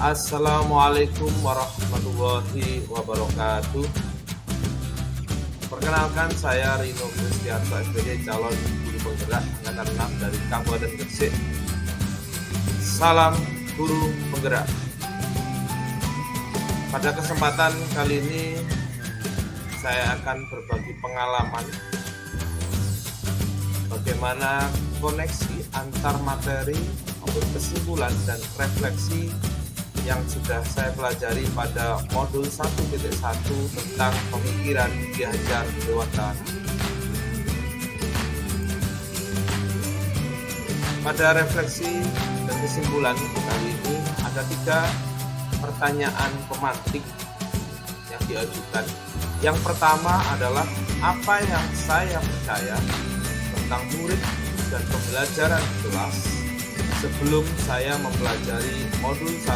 Assalamualaikum warahmatullahi wabarakatuh. Perkenalkan, saya Rino Kristianto SPD, calon guru penggerak angkatan 6 dari Kabupaten Gresik. Salam guru penggerak. Pada kesempatan kali ini saya akan berbagi pengalaman bagaimana koneksi antar materi maupun kesimpulan dan refleksi yang sudah saya pelajari pada modul 1.1 tentang pemikiran Ki Hajar Dewantara. Pada refleksi dan kesimpulan kali ini ada 3 pertanyaan pemantik yang diajukan. Yang pertama adalah, apa yang saya percaya tentang murid dan pembelajaran kelas sebelum saya mempelajari modul 1.1.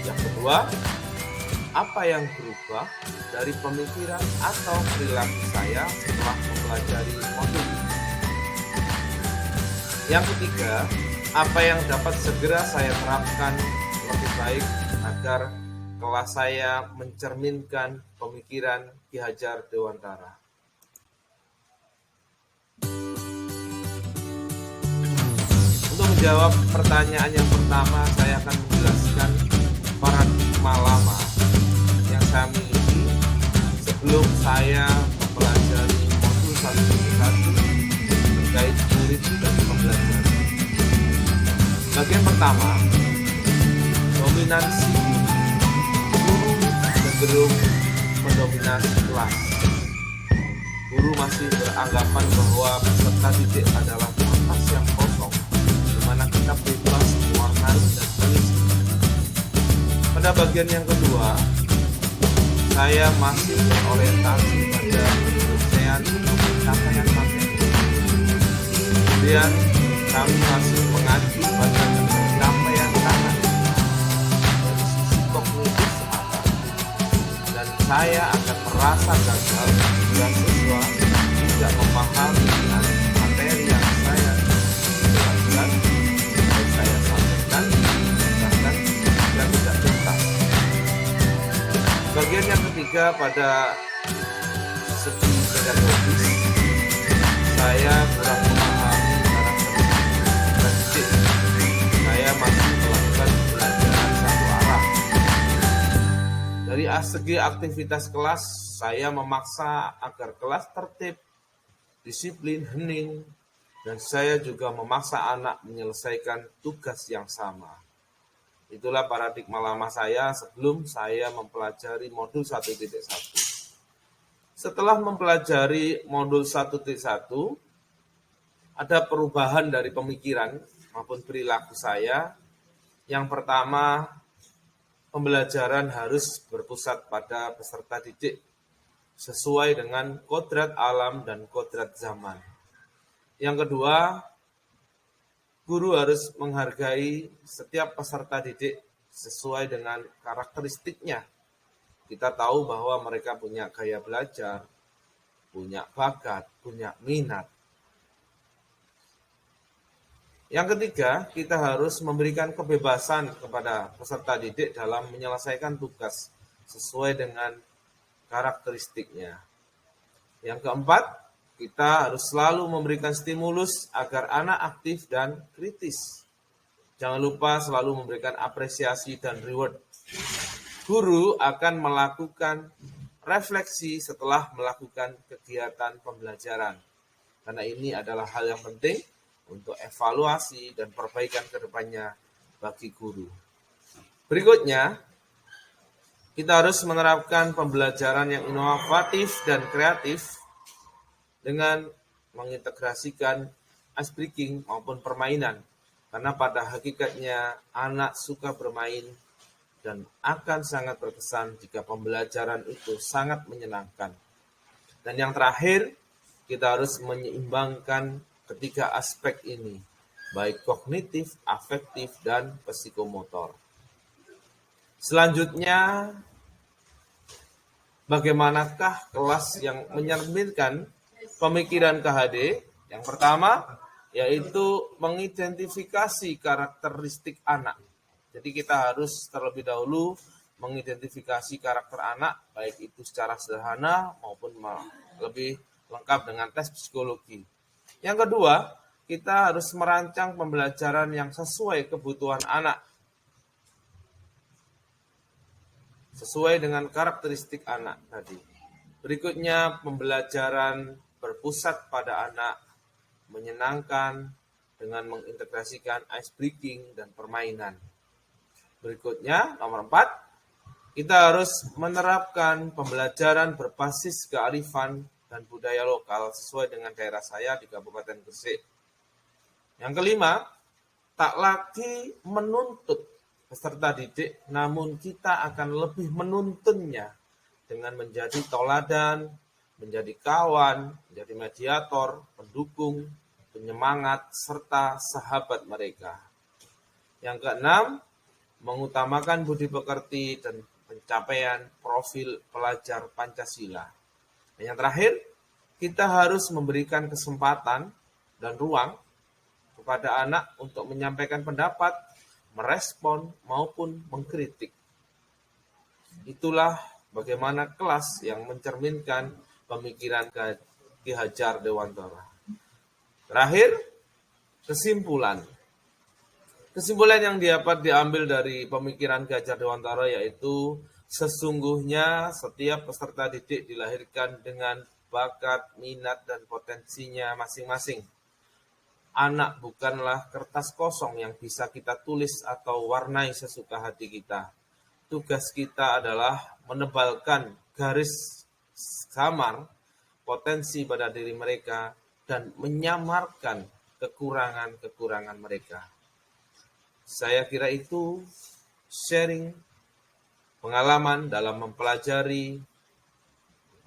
Yang kedua, apa yang berubah dari pemikiran atau perilaku saya setelah mempelajari modul ini. Yang ketiga, apa yang dapat segera saya terapkan lebih baik agar kelas saya mencerminkan pemikiran Ki Hajar Dewantara. Untuk menjawab pertanyaan yang pertama, saya akan menjelaskan paradigma lama yang saya miliki sebelum saya mempelajari modul 1.1 terkait murid dan pembelajaran. Bagian pertama, dominansi guru cenderung mendominasi kelas. Guru masih beranggapan bahwa peserta didik adalah kertas yang kosong, di mana kita bebas mewarnai dan mengisi. Pada bagian yang kedua, saya masih berorientasi pada penyelesaian pencapaian materi. Kemudian kami masih mengacu pada pencapaian tangan dari sisi kognitif semata, dan saya akan merasa gagal jika siswa tidak memahami materi yang saya jelaskan, yang saya sampaikan, bahkan jika tidak tuntas. Bagian yang ketiga, pada segi pedagogis, saya kurang memahami karakteristik didik. Saya masih melakukan pembelajaran satu arah. Dari segi aktivitas kelas, saya memaksa agar kelas tertib, disiplin, hening, dan saya juga memaksa anak menyelesaikan tugas yang sama. Itulah paradigma lama saya sebelum saya mempelajari modul 1.1. Setelah mempelajari modul 1.1, ada perubahan dari pemikiran maupun perilaku saya. Yang pertama, pembelajaran harus berpusat pada peserta didik sesuai dengan kodrat alam dan kodrat zaman. Yang kedua, guru harus menghargai setiap peserta didik sesuai dengan karakteristiknya. Kita tahu bahwa mereka punya gaya belajar, punya bakat, punya minat. Yang ketiga, kita harus memberikan kebebasan kepada peserta didik dalam menyelesaikan tugas sesuai dengan karakteristiknya. Yang keempat, kita harus selalu memberikan stimulus agar anak aktif dan kritis. Jangan lupa selalu memberikan apresiasi dan reward. Guru akan melakukan refleksi setelah melakukan kegiatan pembelajaran, karena ini adalah hal yang penting untuk evaluasi dan perbaikan ke depannya bagi guru. Berikutnya, kita harus menerapkan pembelajaran yang inovatif dan kreatif dengan mengintegrasikan ice breaking maupun permainan. Karena pada hakikatnya anak suka bermain dan akan sangat berkesan jika pembelajaran itu sangat menyenangkan. Dan yang terakhir, kita harus menyeimbangkan ketiga aspek ini, baik kognitif, afektif, dan psikomotor. Selanjutnya, bagaimanakah kelas yang mencerminkan pemikiran KHD? Yang pertama, yaitu mengidentifikasi karakteristik anak. Jadi kita harus terlebih dahulu mengidentifikasi karakter anak, baik itu secara sederhana maupun lebih lengkap dengan tes psikologi. Yang kedua, kita harus merancang pembelajaran yang sesuai kebutuhan anak, sesuai dengan karakteristik anak tadi. Berikutnya, pembelajaran berpusat pada anak, menyenangkan dengan mengintegrasikan ice breaking dan permainan. Berikutnya, nomor 4, kita harus menerapkan pembelajaran berbasis kearifan dan budaya lokal sesuai dengan daerah saya di Kabupaten Gresik. Yang kelima, tak lagi menuntut peserta didik, namun kita akan lebih menuntunnya dengan menjadi toladan, menjadi kawan, menjadi mediator, pendukung, penyemangat, serta sahabat mereka. Yang keenam, mengutamakan budi pekerti dan pencapaian profil pelajar Pancasila. Dan yang terakhir, kita harus memberikan kesempatan dan ruang kepada anak untuk menyampaikan pendapat, merespon, maupun mengkritik. Itulah bagaimana kelas yang mencerminkan pemikiran Ki Hajar Dewantara. Terakhir, kesimpulan. Kesimpulan yang dapat diambil dari pemikiran Ki Hajar Dewantara yaitu sesungguhnya setiap peserta didik dilahirkan dengan bakat, minat, dan potensinya masing-masing. Anak bukanlah kertas kosong yang bisa kita tulis atau warnai sesuka hati kita. Tugas kita adalah menebalkan garis samar potensi pada diri mereka dan menyamarkan kekurangan-kekurangan mereka. Saya kira itu sharing pengalaman dalam mempelajari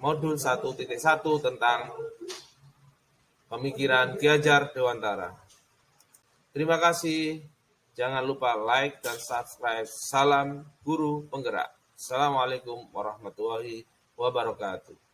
modul 1.1 tentang pemikiran Ki Hajar Dewantara. Terima kasih. Jangan lupa like dan subscribe. Salam Guru Penggerak. Assalamualaikum warahmatullahi wabarakatuh.